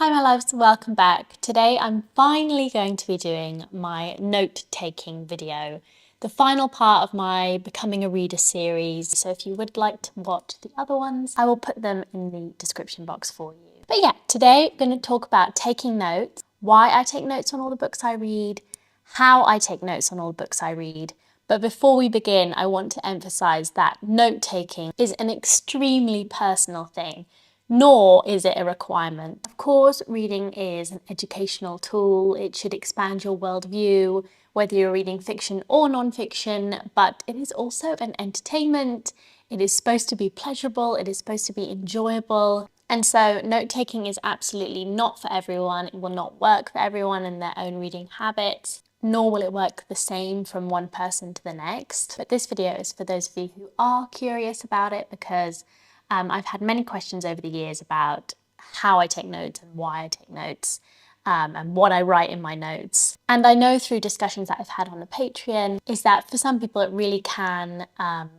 Hi my loves, welcome back. Today I'm finally going to be doing my note-taking video, the final part of my Becoming a Reader series. So if you would like to watch the other ones, I will put them in the description box for you. But yeah, today I'm going to talk about taking notes, why I take notes on all the books I read, how I take notes on all the books I read. But before we begin, I want to emphasize that note-taking is an extremely personal thing. Nor is it a requirement. Of course, reading is an educational tool. It should expand your worldview, whether you're reading fiction or non-fiction, but it is also an entertainment. It is supposed to be pleasurable. It is supposed to be enjoyable. And so note-taking is absolutely not for everyone. It will not work for everyone in their own reading habits, nor will it work the same from one person to the next. But this video is for those of you who are curious about it, because I've had many questions over the years about how I take notes and why I take notes, and what I write in my notes. And I know through discussions that I've had on the Patreon is that for some people it really can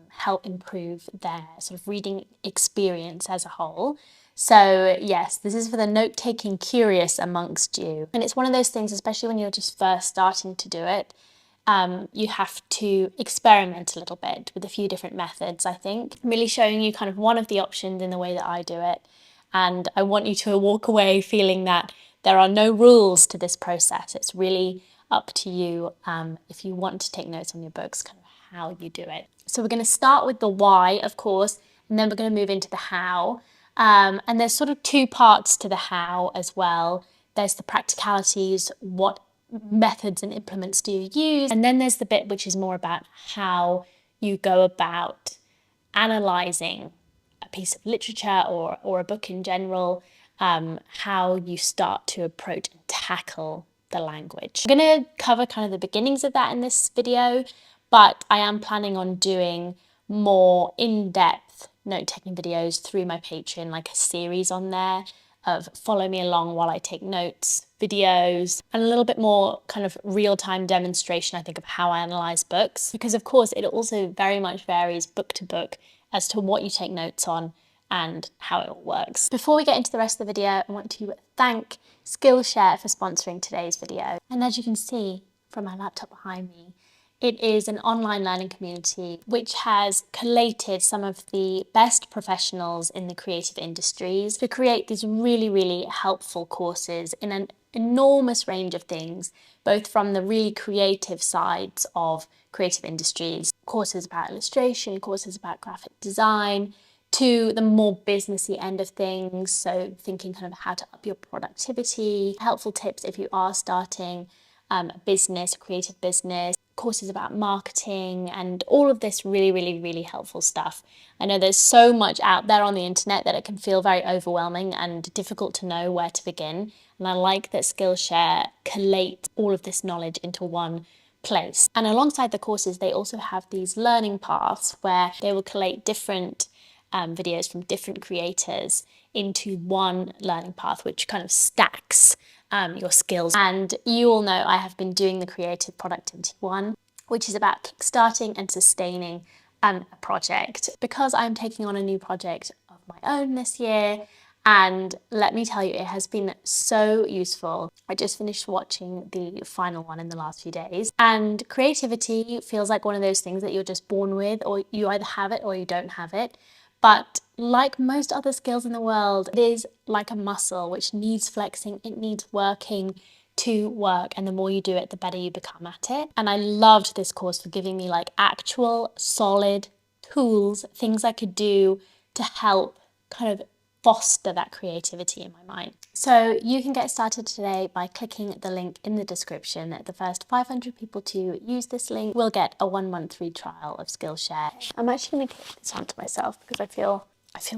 help improve their sort of reading experience as a whole. So yes, this is for the note-taking curious amongst you. And it's one of those things, especially when you're just first starting to do it, you have to experiment a little bit with a few different methods, I think. I'm really showing you kind of one of the options in the way that I do it. And I want you to walk away feeling that there are no rules to this process. It's really up to you if you want to take notes on your books, kind of how you do it. So we're going to start with the why, of course, and then we're going to move into the how. And there's sort of two parts to the how as well. There's the practicalities, what methods and implements do you use? And then there's the bit which is more about how you go about analysing a piece of literature or a book in general, how you start to approach and tackle the language. I'm going to cover kind of the beginnings of that in this video, but I am planning on doing more in-depth note-taking videos through my Patreon, like a series on there of follow me along while I take notes, videos, and a little bit more kind of real-time demonstration, I think, of how I analyse books. Because of course, it also very much varies book to book as to what you take notes on and how it all works. Before we get into the rest of the video, I want to thank Skillshare for sponsoring today's video. And as you can see from my laptop behind me, it is an online learning community which has collated some of the best professionals in the creative industries to create these really, really helpful courses in an enormous range of things, both from the really creative sides of creative industries, courses about illustration, courses about graphic design, to the more businessy end of things, so thinking kind of how to up your productivity, helpful tips if you are starting a business, a creative business, courses about marketing, and all of this really, really, really helpful stuff. I know there's so much out there on the internet that it can feel very overwhelming and difficult to know where to begin. And I like that Skillshare collates all of this knowledge into one place. And alongside the courses, they also have these learning paths where they will collate different videos from different creators into one learning path, which kind of stacks your skills. And you all know I have been doing the creative productivity one, which is about kickstarting and sustaining a project, because I'm taking on a new project of my own this year. And let me tell you, it has been so useful. I just finished watching the final one in the last few days. And creativity feels like one of those things that you're just born with, or you either have it or you don't have it. But like most other skills in the world, it is like a muscle which needs flexing, it needs working to work, and the more you do it, the better you become at it. And I loved this course for giving me like actual solid tools, things I could do to help kind of foster that creativity in my mind. So you can get started today by clicking the link in the description. The first 500 people to use this link will get a 1-month free trial of Skillshare. I'm actually going to click this onto myself because I feel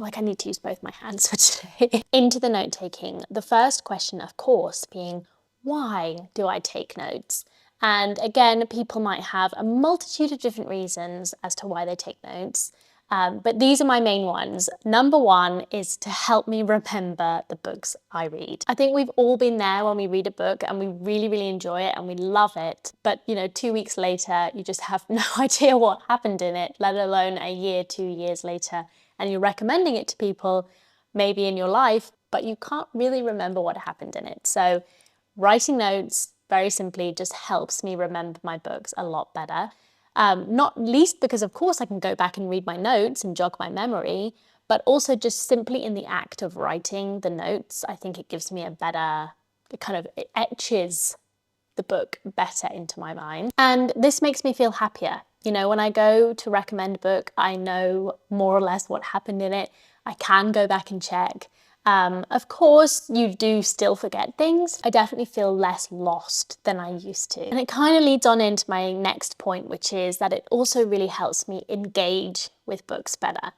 like I need to use both my hands for today. Into the note-taking. The first question, of course, being, why do I take notes? And again, people might have a multitude of different reasons as to why they take notes. But these are my main ones. Number one is to help me remember the books I read. I think we've all been there when we read a book and we really, really enjoy it and we love it. But 2 weeks later, you just have no idea what happened in it, let alone a year, 2 years later, and you're recommending it to people maybe in your life, but you can't really remember what happened in it. So writing notes, very simply, just helps me remember my books a lot better. Not least because, of course, I can go back and read my notes and jog my memory, but also just simply in the act of writing the notes, I think it gives me a better, it etches the book better into my mind. And this makes me feel happier. You know, when I go to recommend a book, I know more or less what happened in it. I can go back and check. Of course, you do still forget things. I definitely feel less lost than I used to. And it kind of leads on into my next point, which is that it also really helps me engage with books better.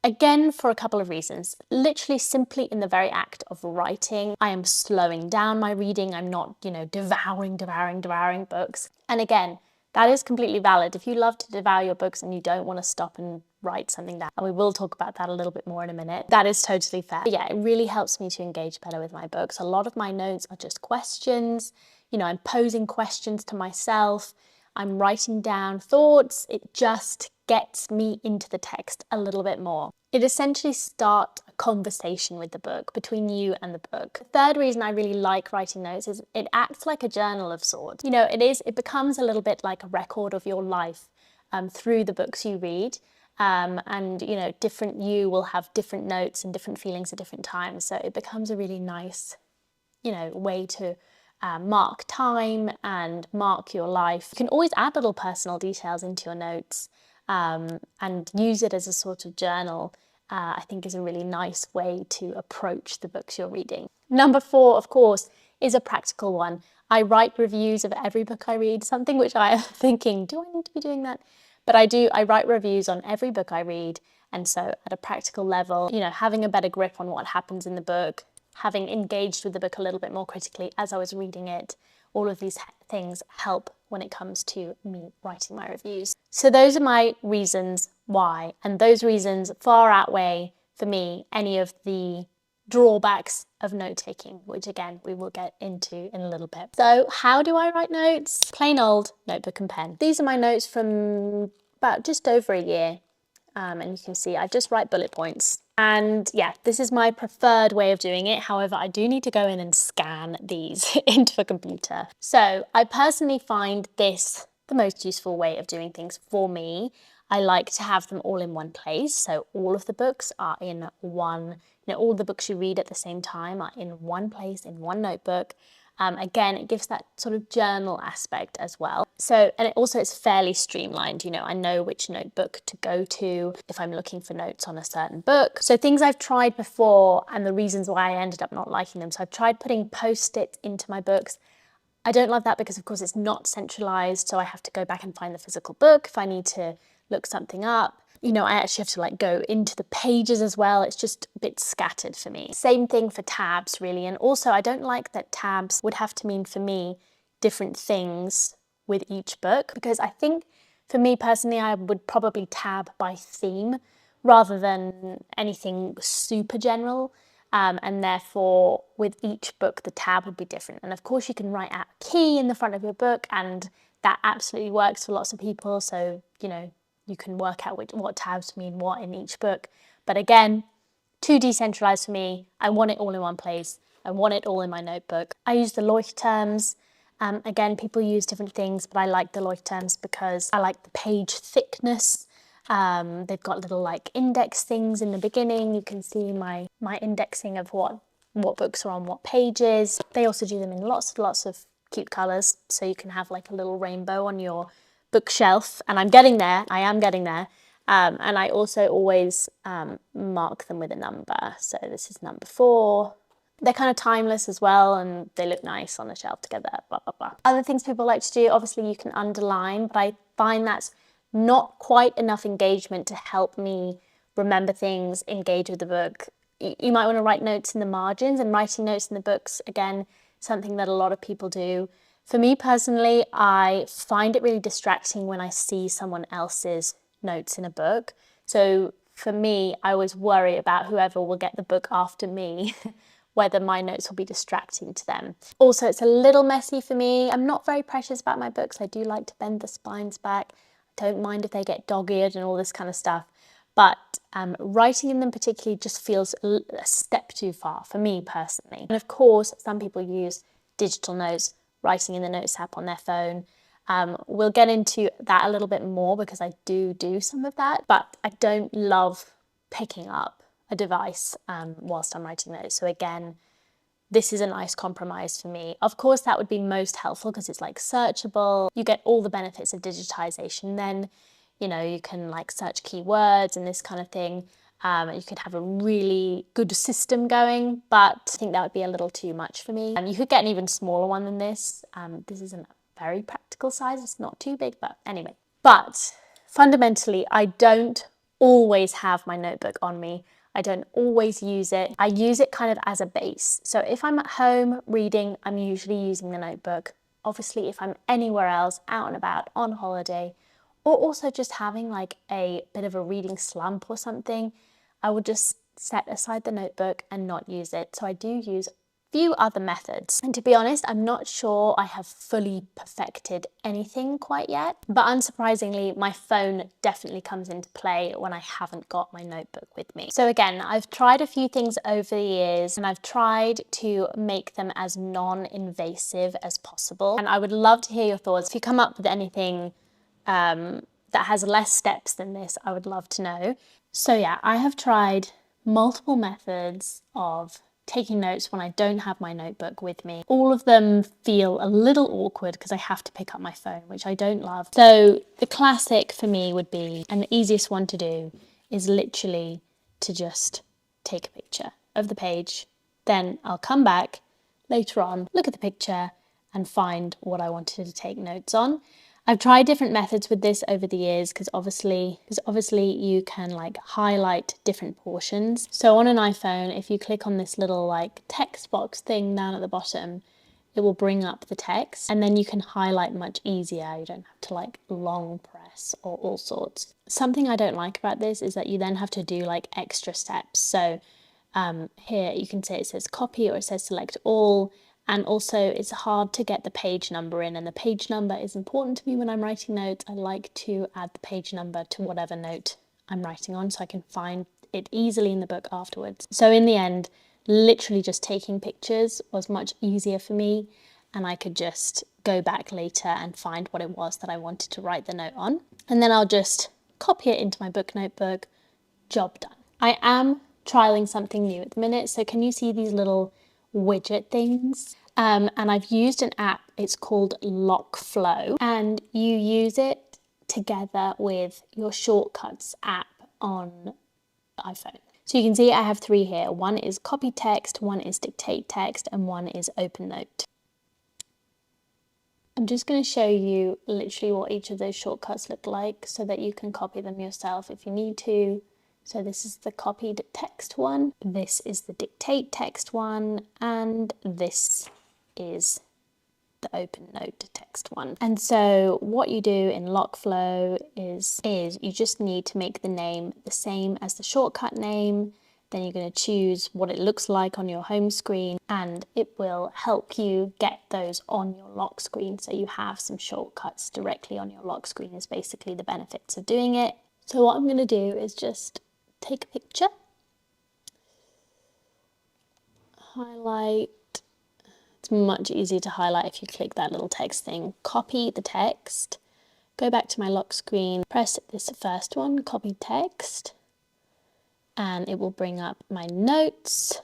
Again, for a couple of reasons. Literally, simply in the very act of writing, I am slowing down my reading. I'm not, devouring books. And again, that is completely valid. If you love to devour your books and you don't want to stop and write something down, and we will talk about that a little bit more in a minute, that is totally fair. But yeah, it really helps me to engage better with my books. A lot of my notes are just questions. I'm posing questions to myself. I'm writing down thoughts. It just gets me into the text a little bit more. It essentially starts a conversation with the book, between you and the book. The third reason I really like writing notes is it acts like a journal of sorts. It becomes a little bit like a record of your life through the books you read. Different you will have different notes and different feelings at different times. So it becomes a really nice, way to mark time and mark your life. You can always add little personal details into your notes and use it as a sort of journal. I think is a really nice way to approach the books you're reading. Number 4, of course, is a practical one. I write reviews of every book I read, something which I am thinking, do I need to be doing that? But I do. I write reviews on every book I read. And so at a practical level, having a better grip on what happens in the book, having engaged with the book a little bit more critically as I was reading it, all of these things help when it comes to me writing my reviews. So those are my reasons why, and those reasons far outweigh for me any of the drawbacks of note-taking, which again we will get into in a little bit. So how do I write notes? Plain old notebook and pen. These are my notes from about just over a year. And you can see I just write bullet points. And yeah, this is my preferred way of doing it. However, I do need to go in and scan these into a computer. So I personally find this the most useful way of doing things for me. I like to have them all in one place. So all of the books are in one, all the books you read at the same time are in one place, in one notebook. Again, it gives that sort of journal aspect as well. So, and it also is fairly streamlined. I know which notebook to go to if I'm looking for notes on a certain book. So things I've tried before and the reasons why I ended up not liking them. So I've tried putting Post-its into my books. I don't love that because of course it's not centralized. So I have to go back and find the physical book if I need to look something up. I actually have to go into the pages as well. It's just a bit scattered for me. Same thing for tabs really. And also I don't like that tabs would have to mean for me different things with each book, because I think for me personally, I would probably tab by theme rather than anything super general. And therefore with each book, the tab would be different. And of course you can write out a key in the front of your book and that absolutely works for lots of people. So, you can work out what tabs mean what in each book. But again, too decentralized for me. I want it all in one place. I want it all in my notebook. I use the Leuchtturms. Again, people use different things, but I like the Leuchtturms because I like the page thickness. They've got little index things in the beginning. You can see my indexing of what books are on what pages. They also do them in lots of cute colors. So you can have a little rainbow on your bookshelf, and I am getting there. And I also always mark them with a number. So this is number 4. They're kind of timeless as well, and they look nice on the shelf together, blah, blah, blah. Other things people like to do, obviously you can underline, but I find that's not quite enough engagement to help me remember things, engage with the book. You might want to write notes in the margins, and writing notes in the books, again, something that a lot of people do. For me personally, I find it really distracting when I see someone else's notes in a book. So for me, I always worry about whoever will get the book after me, whether my notes will be distracting to them. Also, it's a little messy for me. I'm not very precious about my books. I do like to bend the spines back. I don't mind if they get dog-eared and all this kind of stuff. but writing in them particularly just feels a step too far for me personally. And of course, some people use digital notes, writing in the Notes app on their phone. We'll get into that a little bit more because I do some of that, but I don't love picking up a device whilst I'm writing notes. So again, this is a nice compromise for me. Of course, that would be most helpful because it's like searchable. You get all the benefits of digitization. Then, you know, you can like search keywords and this kind of thing. You could have a really good system going, but I think that would be a little too much for me. You could get an even smaller one than this. This isn't a very practical size. It's not too big, but anyway. But fundamentally, I don't always have my notebook on me. I don't always use it. I use it kind of as a base. So if I'm at home reading, I'm usually using the notebook. Obviously, if I'm anywhere else, out and about, on holiday, or also just having like a bit of a reading slump or something, I would just set aside the notebook and not use it. So I do use few other methods. And to be honest, I'm not sure I have fully perfected anything quite yet, but unsurprisingly, my phone definitely comes into play when I haven't got my notebook with me. So again, I've tried a few things over the years and I've tried to make them as non-invasive as possible. And I would love to hear your thoughts. If you come up with anything that has less steps than this, I would love to know. So yeah, I have tried multiple methods of taking notes when I don't have my notebook with me. All of them feel a little awkward because I have to pick up my phone, which I don't love. So the classic for me would be, and the easiest one to do, is literally to just take a picture of the page. Then I'll come back later on, look at the picture and find what I wanted to take notes on. I've tried different methods with this over the years because obviously you can like highlight different portions. So on an iPhone, if you click on this little like text box thing down at the bottom, it will bring up the text and then you can highlight much easier. You don't have to like long press or all sorts. Something I don't like about this is that you then have to do like extra steps. So here you can say it says copy or it says select all. And also it's hard to get the page number in, and the page number is important to me when I'm writing notes. I like to add the page number to whatever note I'm writing on so I can find it easily in the book afterwards. So in the end, literally just taking pictures was much easier for me, and I could just go back later and find what it was that I wanted to write the note on. And then I'll just copy it into my book notebook, job done. I am trialing something new at the minute. So can you see these little widget things? And I've used an app, it's called Lockflow, and you use it together with your shortcuts app on iPhone. So you can see I have three here. One is copy text, one is dictate text, and one is open note. I'm just going to show you literally what each of those shortcuts look like so that you can copy them yourself if you need to. So this is the copied text one, this is the dictate text one, and this is the open note text one. And so what you do in Lockflow is you just need to make the name the same as the shortcut name. Then you're going to choose what it looks like on your home screen, and it will help you get those on your lock screen. So you have some shortcuts directly on your lock screen is basically the benefits of doing it. So what I'm going to do is just take a picture, highlight. It's much easier to highlight if you click that little text thing. Copy the text, go back to my lock screen, press this first one, copy text, and it will bring up my notes.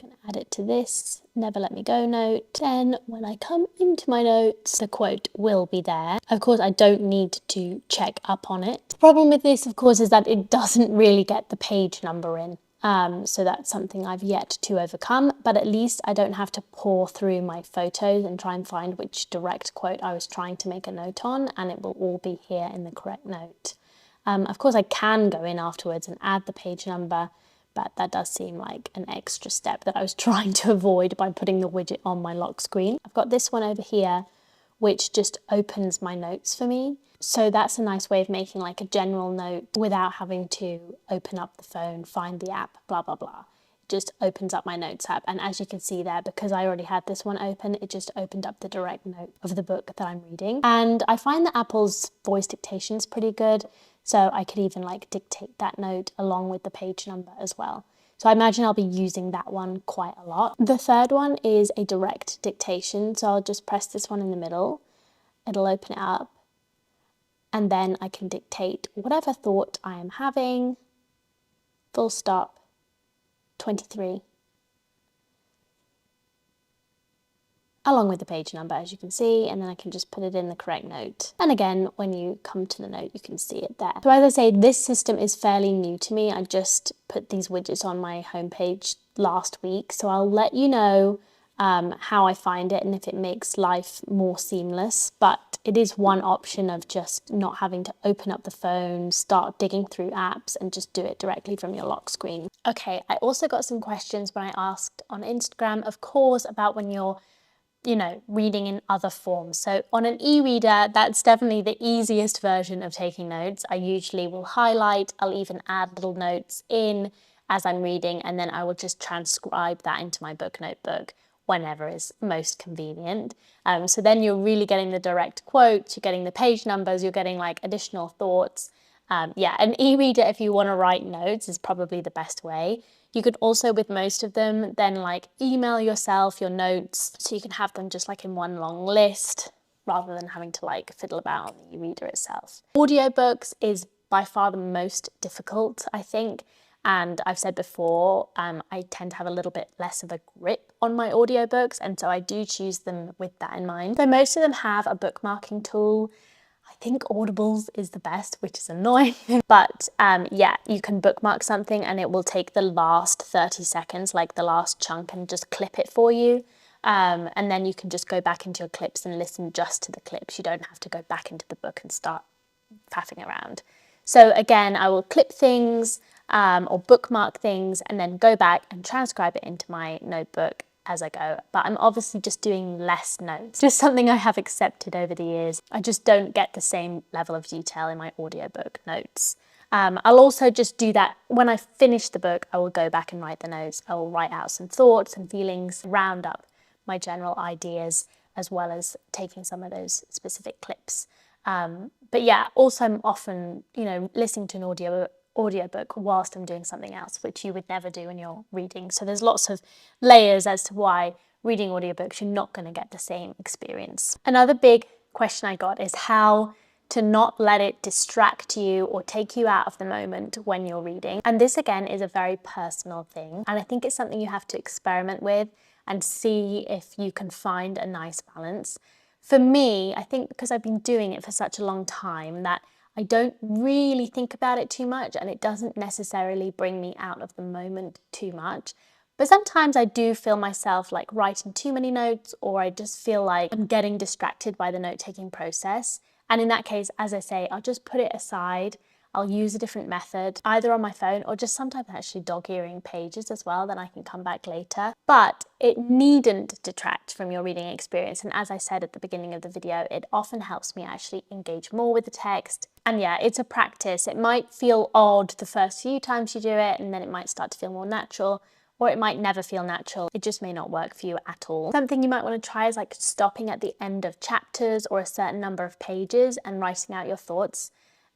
I'm going to add it to this never let me go note. Then when I come into my notes, the quote will be there. Of course, I don't need to check up on it. The problem with this, of course, is that it doesn't really get the page number in. So that's something I've yet to overcome, but at least I don't have to pore through my photos and try and find which direct quote I was trying to make a note on, and it will all be here in the correct note. Of course, I can go in afterwards and add the page number, but that does seem like an extra step that I was trying to avoid by putting the widget on my lock screen. I've got this one over here, which just opens my notes for me. So that's a nice way of making like a general note without having to open up the phone, find the app, blah, blah, blah. just opens up my notes app. And as you can see there, because I already had this one open, it just opened up the direct note of the book that I'm reading. And I find that Apple's voice dictation is pretty good. So I could even like dictate that note along with the page number as well. So I imagine I'll be using that one quite a lot. The third one is a direct dictation. So I'll just press this one in the middle. It'll open it up. And then I can dictate whatever thought I am having. Full stop. 23. Along with the page number, as you can see, and then I can just put it in the correct note. And again, when you come to the note, you can see it there. So as I say, this system is fairly new to me. I just put these widgets on my homepage last week, so I'll let you know how I find it and if it makes life more seamless. But it is one option of just not having to open up the phone, start digging through apps, and just do it directly from your lock screen. Okay, I also got some questions when I asked on Instagram, of course, about when you're reading in other forms. So on an e-reader, that's definitely the easiest version of taking notes. I usually will highlight, I'll even add little notes in as I'm reading, and then I will just transcribe that into my book notebook whenever is most convenient. So then you're really getting the direct quotes, you're getting the page numbers, you're getting like additional thoughts. Yeah, an e-reader, if you want to write notes, is probably the best way. You could also, with most of them, then like email yourself your notes so you can have them just like in one long list rather than having to like fiddle about on the e-reader itself. Audiobooks is by far the most difficult, I think. And I've said before, I tend to have a little bit less of a grip on my audiobooks, and so I do choose them with that in mind. So most of them have a bookmarking tool. I think Audibles is the best, which is annoying. But yeah, you can bookmark something and it will take the last 30 seconds, like the last chunk, and just clip it for you. And then you can just go back into your clips and listen just to the clips. You don't have to go back into the book and start faffing around. So again, I will clip things or bookmark things and then go back and transcribe it into my notebook as I go. But I'm obviously just doing less notes, just something I have accepted over the years. I just don't get the same level of detail in my audiobook notes. I'll also just do that when I finish the book. I will go back and write the notes. I will write out some thoughts and feelings, round up my general ideas, as well as taking some of those specific clips. But yeah, also I'm often, listening to an audiobook whilst I'm doing something else, which you would never do when you're reading. So there's lots of layers as to why reading audiobooks, you're not going to get the same experience. Another big question I got is how to not let it distract you or take you out of the moment when you're reading. And this again is a very personal thing. And I think it's something you have to experiment with and see if you can find a nice balance. For me, I think because I've been doing it for such a long time that I don't really think about it too much, and it doesn't necessarily bring me out of the moment too much. But sometimes I do feel myself like writing too many notes, or I just feel like I'm getting distracted by the note-taking process. And in that case, as I say, I'll just put it aside. I'll use a different method, either on my phone or just sometimes actually dog-earing pages as well, then I can come back later. But it needn't detract from your reading experience. And as I said at the beginning of the video, it often helps me actually engage more with the text. And yeah, it's a practice. It might feel odd the first few times you do it, and then it might start to feel more natural, or it might never feel natural. It just may not work for you at all. Something you might want to try is like stopping at the end of chapters or a certain number of pages and writing out your thoughts.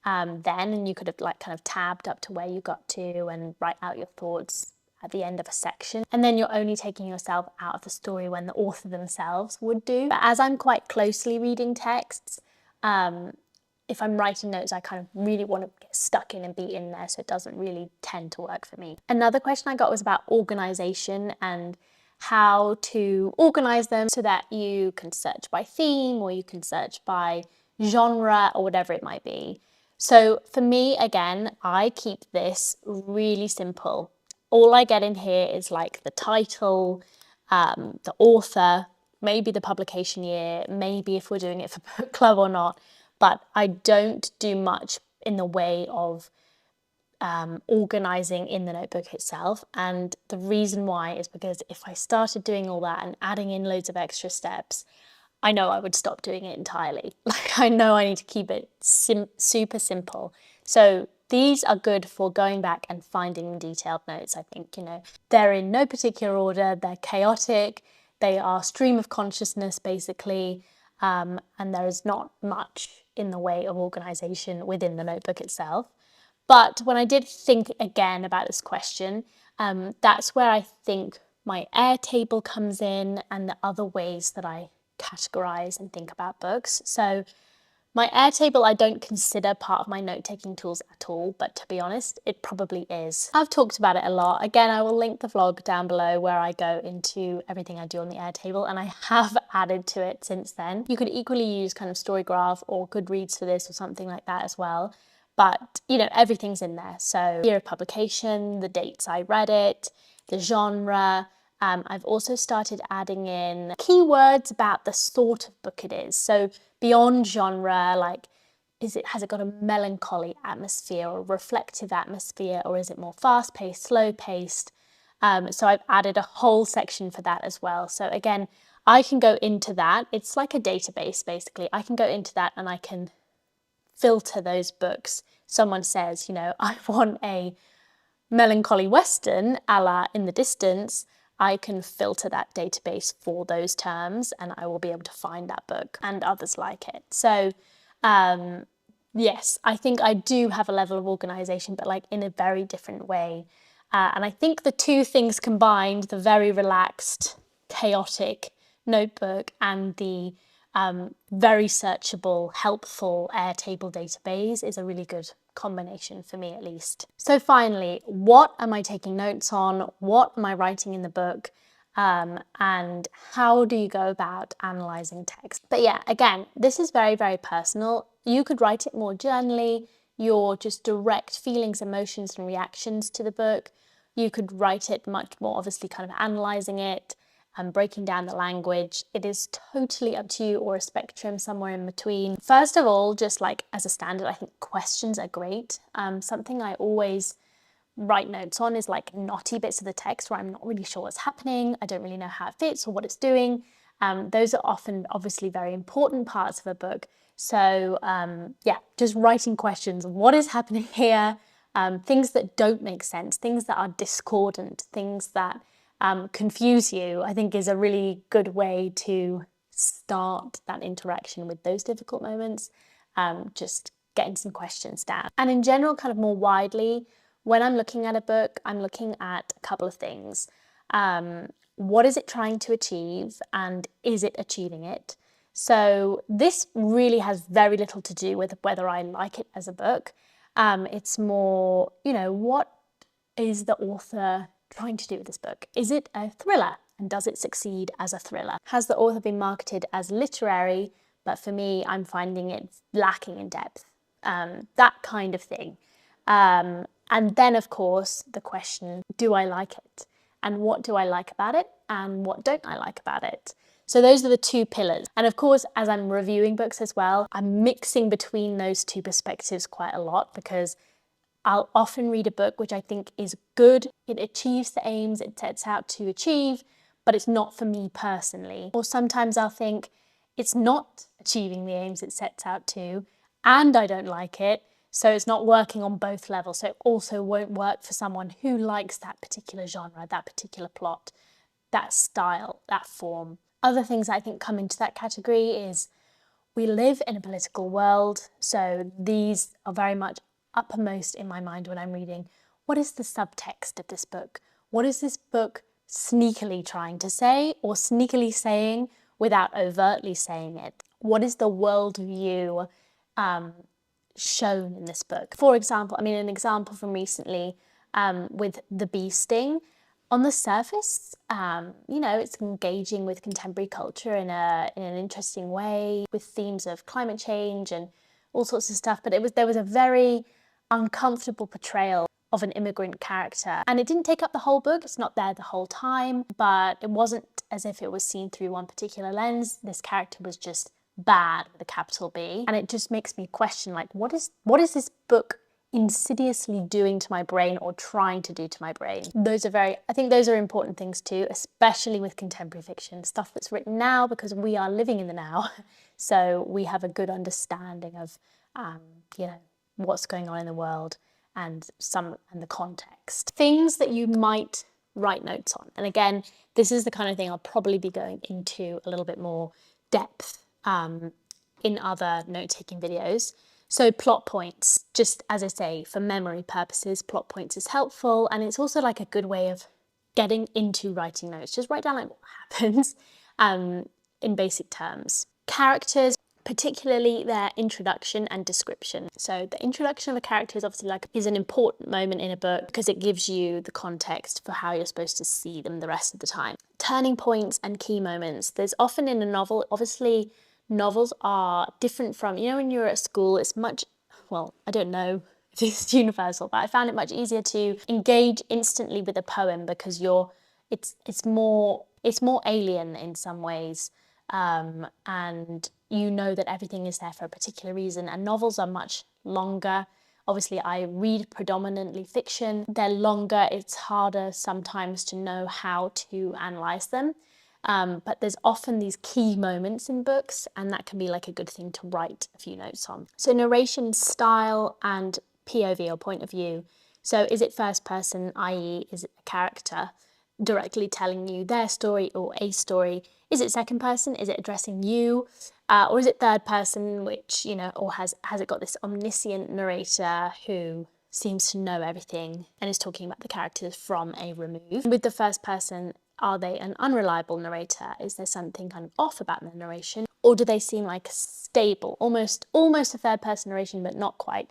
And you could have like kind of tabbed up to where you got to and write out your thoughts at the end of a section. And then you're only taking yourself out of the story when the author themselves would do. But as I'm quite closely reading texts, if I'm writing notes, I kind of really want to get stuck in and be in there, so it doesn't really tend to work for me. Another question I got was about organization and how to organize them so that you can search by theme or you can search by genre or whatever it might be. So for me, again, I keep this really simple. All I get in here is like the title, the author, maybe the publication year, maybe if we're doing it for book club or not, but I don't do much in the way of organizing in the notebook itself. And the reason why is because if I started doing all that and adding in loads of extra steps, I know I would stop doing it entirely. Like I know I need to keep it super simple. So These are good for going back and finding detailed notes, I think, you know. They're in no particular order, they're chaotic, they are stream of consciousness, basically, and there is not much in the way of organisation within the notebook itself. But when I did think again about this question, that's where I think my Airtable comes in and the other ways that I categorise and think about books. So my Airtable I don't consider part of my note-taking tools at all, but to be honest, it probably is. I've talked about it a lot. Again, I will link the vlog down below where I go into everything I do on the Airtable, and I have added to it since then. You could equally use kind of Storygraph or Goodreads for this or something like that as well. But, you know, everything's in there. So year of publication, the dates I read it, the genre. I've also started adding in keywords about the sort of book it is. So beyond genre, like, has it got a melancholy atmosphere or a reflective atmosphere, or is it more fast-paced, slow-paced? So I've added a whole section for that as well. So again, I can go into that. It's like a database, basically. I can go into that and I can filter those books. Someone says, you know, I want a melancholy western a la In the Distance, I can filter that database for those terms and I will be able to find that book and others like it. So yes, I think I do have a level of organisation, but like in a very different way. And I think the two things combined, the very relaxed, chaotic notebook and the very searchable, helpful Airtable database is a really good combination for me, at least. So finally, what am I taking notes on? What am I writing in the book? And how do you go about analysing text? But yeah, again, this is very, very personal. You could write it more journally, your just direct feelings, emotions and reactions to the book. You could write it much more obviously kind of analysing it and breaking down the language. It is totally up to you, or a spectrum somewhere in between. First of all, just like as a standard, I think questions are great. Something I always write notes on is like knotty bits of the text where I'm not really sure what's happening, I don't really know how it fits or what it's doing. Those are often obviously very important parts of a book. So yeah, just writing questions. What is happening here? Things that don't make sense, things that are discordant, things that confuse you, I think is a really good way to start that interaction with those difficult moments. Just getting some questions down. And in general, kind of more widely, when I'm looking at a book, I'm looking at a couple of things. What is it trying to achieve, and is it achieving it? So this really has very little to do with whether I like it as a book. It's more, you know, what is the author trying to do with this book? Is it a thriller, and does it succeed as a thriller? Has the author been marketed as literary, but for me, I'm finding it lacking in depth? That kind of thing. And then, of course, the question, do I like it? And what do I like about it? And what don't I like about it? So those are the two pillars. And of course, as I'm reviewing books as well, I'm mixing between those two perspectives quite a lot, because I'll often read a book which I think is good. It achieves the aims it sets out to achieve, but it's not for me personally. Or sometimes I'll think it's not achieving the aims it sets out to, and I don't like it, so it's not working on both levels. So it also won't work for someone who likes that particular genre, that particular plot, that style, that form. Other things I think come into that category is we live in a political world, so these are very much uppermost in my mind when I'm reading. What is the subtext of this book? What is this book sneakily trying to say, or sneakily saying without overtly saying it? What is the worldview shown in this book? For example, I mean, an example from recently with The Bee Sting. On the surface, you know, it's engaging with contemporary culture in an interesting way, with themes of climate change and all sorts of stuff. But there was a very uncomfortable portrayal of an immigrant character, and it didn't take up the whole book. It's not there the whole time, but it wasn't as if it was seen through one particular lens. This character was just bad with a capital B, and it just makes me question, like, what is this book insidiously doing to my brain, or trying to do to my brain? I think those are important things too, especially with contemporary fiction, stuff that's written now, because we are living in the now. So we have a good understanding of, you know, what's going on in the world and the context. Things that you might write notes on. And again, this is the kind of thing I'll probably be going into a little bit more depth in other note-taking videos. So plot points, just as I say, for memory purposes, plot points is helpful, and it's also like a good way of getting into writing notes. Just write down like what happens in basic terms. Characters, particularly their introduction and description. So the introduction of a character is obviously is an important moment in a book because it gives you the context for how you're supposed to see them the rest of the time. Turning points and key moments. There's often in a novel, obviously novels are different from, when you're at school, it's much, well, I don't know if it's universal, but I found it much easier to engage instantly with a poem because it's more alien in some ways. And you know that everything is there for a particular reason, and novels are much longer. Obviously, I read predominantly fiction. They're longer, it's harder sometimes to know how to analyse them. But there's often these key moments in books, and that can be like a good thing to write a few notes on. So narration style and POV or point of view. So is it first person, i.e. is it a character directly telling you their story or a story? Is it second person? Is it addressing you? Or is it third person, which, or has it got this omniscient narrator who seems to know everything and is talking about the characters from a remove? With the first person, are they an unreliable narrator? Is there something kind of off about the narration? Or do they seem like stable, almost a third person narration, but not quite?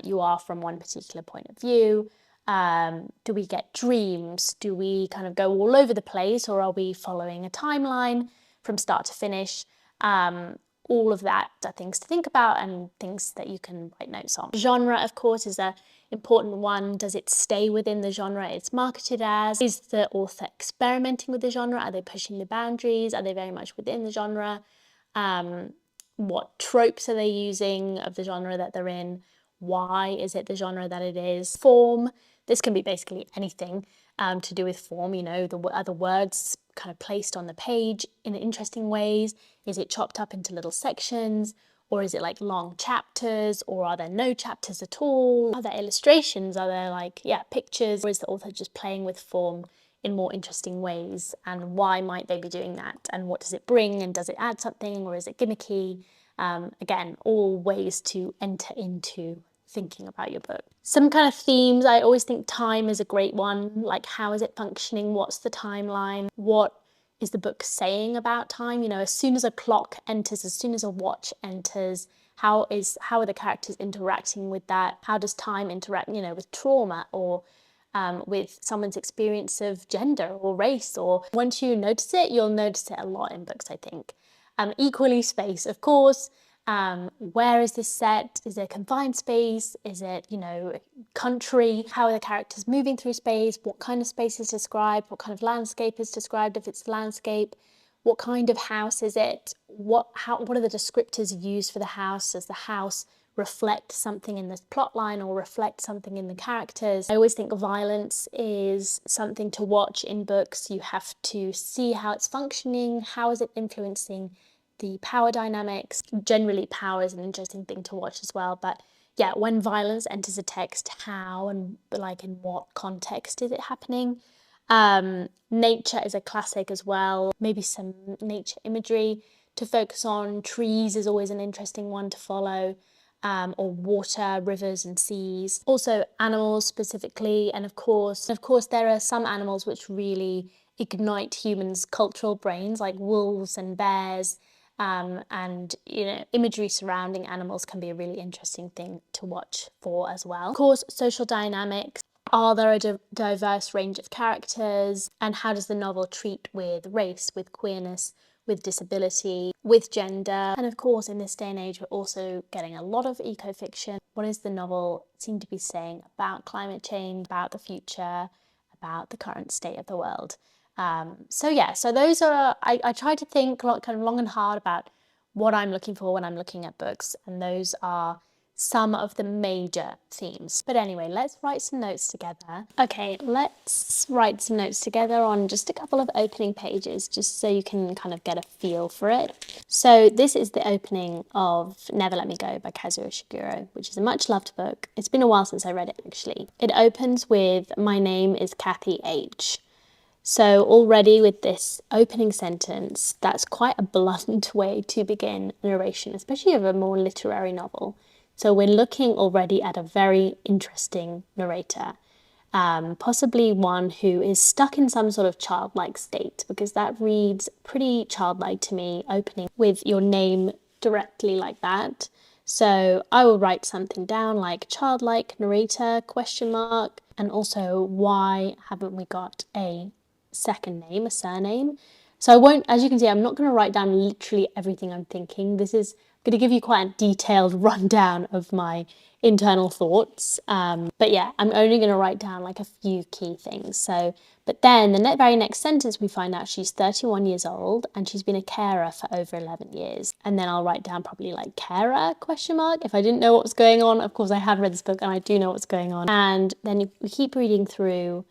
You are from one particular point of view. Do we get dreams? Do we kind of go all over the place, or are we following a timeline from start to finish? All of that are things to think about and things that you can write notes on. Genre, of course, is an important one. Does it stay within the genre it's marketed as? Is the author experimenting with the genre? Are they pushing the boundaries? Are they very much within the genre? What tropes are they using of the genre that they're in? Why is it the genre that it is? Form. This can be basically anything to do with form, are the words kind of placed on the page in interesting ways? Is it chopped up into little sections? Or is it like long chapters? Or are there no chapters at all? Are there illustrations? Are there pictures? Or is the author just playing with form in more interesting ways? And why might they be doing that? And what does it bring? And does it add something? Or is it gimmicky? Again, all ways to enter into thinking about your book. Some kind of themes, I always think time is a great one. Like, how is it functioning? What's the timeline? What is the book saying about time? As soon as a clock enters, as soon as a watch enters, how are the characters interacting with that? How does time interact, with trauma or with someone's experience of gender or race? Or once you notice it, you'll notice it a lot in books, I think. Equally space, of course. Where is this set? Is it a confined space? Is it, country? How are the characters moving through space? What kind of space is described? What kind of landscape is described if it's landscape? What kind of house is it? What are the descriptors used for the house? Does the house reflect something in this plot line or reflect something in the characters? I always think violence is something to watch in books. You have to see how it's functioning, how is it influencing the power dynamics. Generally, power is an interesting thing to watch as well, but yeah, when violence enters a text, how and in what context is it happening? Nature is a classic as well. Maybe some nature imagery to focus on. Trees is always an interesting one to follow. Or water, rivers and seas. Also animals specifically, and of course there are some animals which really ignite humans' cultural brains, like wolves and bears. And imagery surrounding animals can be a really interesting thing to watch for as well. Of course, social dynamics. Are there a diverse range of characters? And how does the novel treat with race, with queerness, with disability, with gender? And of course, in this day and age, we're also getting a lot of eco-fiction. What does the novel seem to be saying about climate change, about the future, about the current state of the world? So those are, I try to think kind of long and hard about what I'm looking for when I'm looking at books, and those are some of the major themes. But anyway, let's write some notes together. Okay, let's write some notes together on just a couple of opening pages, just so you can kind of get a feel for it. So this is the opening of Never Let Me Go by Kazuo Ishiguro, which is a much loved book. It's been a while since I read it, actually. It opens with, "My name is Kathy H." So already with this opening sentence, that's quite a blunt way to begin a narration, especially of a more literary novel. So we're looking already at a very interesting narrator, possibly one who is stuck in some sort of childlike state, because that reads pretty childlike to me, opening with your name directly like that. So I will write something down like childlike narrator, question mark, and also why haven't we got a second name, a surname. So I won't, as you can see, I'm not going to write down literally everything I'm thinking. This is going to give you quite a detailed rundown of my internal thoughts. But yeah, I'm only going to write down like a few key things. So, but then the very next sentence, we find out she's 31 years old and she's been a carer for over 11 years. And then I'll write down probably like carer question mark. If I didn't know what was going on, of course I have read this book and I do know what's going on. And then we keep reading through.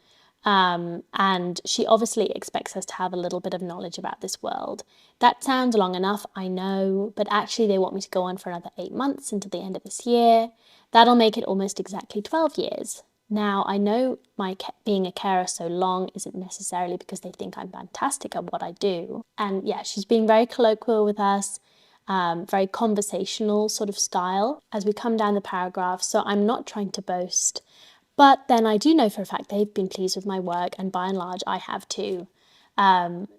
And she obviously expects us to have a little bit of knowledge about this world. That sounds long enough, I know, but actually they want me to go on for another 8 months until the end of this year. That'll make it almost exactly 12 years. Now, I know my being a carer so long isn't necessarily because they think I'm fantastic at what I do. And yeah, she's being very colloquial with us, very conversational sort of style as we come down the paragraph. So I'm not trying to boast. But then I do know for a fact they've been pleased with my work, and by and large I have too.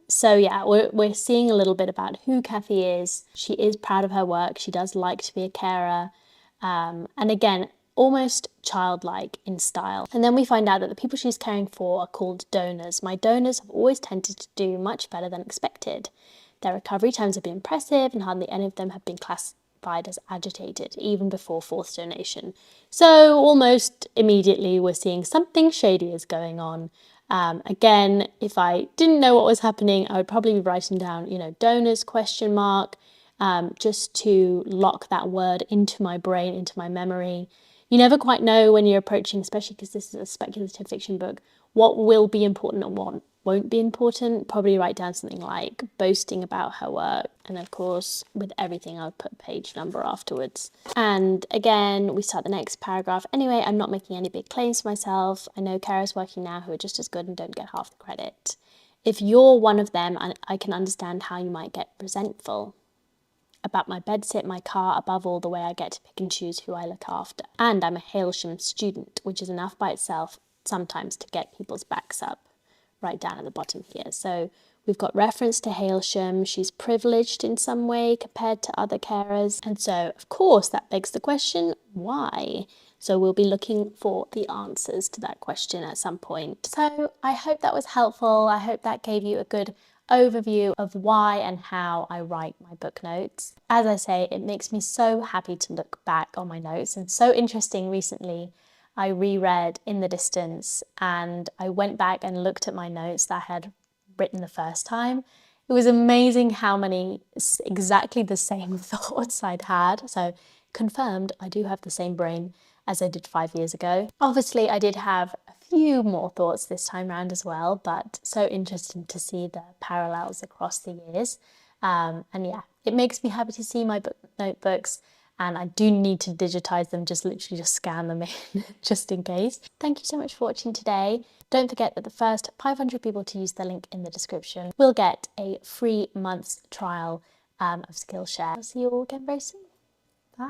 So yeah, we're seeing a little bit about who Kathy is. She is proud of her work. She does like to be a carer. And again, almost childlike in style. And then we find out that the people she's caring for are called donors. My donors have always tended to do much better than expected. Their recovery times have been impressive and hardly any of them have been classified as agitated, even before fourth donation. So almost immediately we're seeing something shady is going on. Again, if I didn't know what was happening, I would probably be writing down, donors question mark, just to lock that word into my brain, into my memory. You never quite know when you're approaching, especially because this is a speculative fiction book, what will be important and what won't be important. Probably write down something like boasting about her work. And of course, with everything, I'll put a page number afterwards. And again, we start the next paragraph. Anyway, I'm not making any big claims for myself. I know carers working now who are just as good and don't get half the credit. If you're one of them, I can understand how you might get resentful about my bedsit, my car, above all the way I get to pick and choose who I look after. And I'm a Hailsham student, which is enough by itself sometimes to get people's backs up, right down at the bottom here. So we've got reference to Hailsham. She's privileged in some way compared to other carers. And so, of course, that begs the question, why? So we'll be looking for the answers to that question at some point. So I hope that was helpful. I hope that gave you a good overview of why and how I write my book notes. As I say, it makes me so happy to look back on my notes, and so interesting. Recently I reread In the Distance and I went back and looked at my notes that I had written the first time. It was amazing how many exactly the same thoughts I'd had. So confirmed, I do have the same brain as I did 5 years ago. Obviously, I did have a few more thoughts this time round as well, but so interesting to see the parallels across the years. And yeah, it makes me happy to see my notebooks, and I do need to digitize them, just literally just scan them in just in case. Thank you so much for watching today. Don't forget that the first 500 people to use the link in the description will get a free month's trial of Skillshare. I'll see you all again very soon. Bye.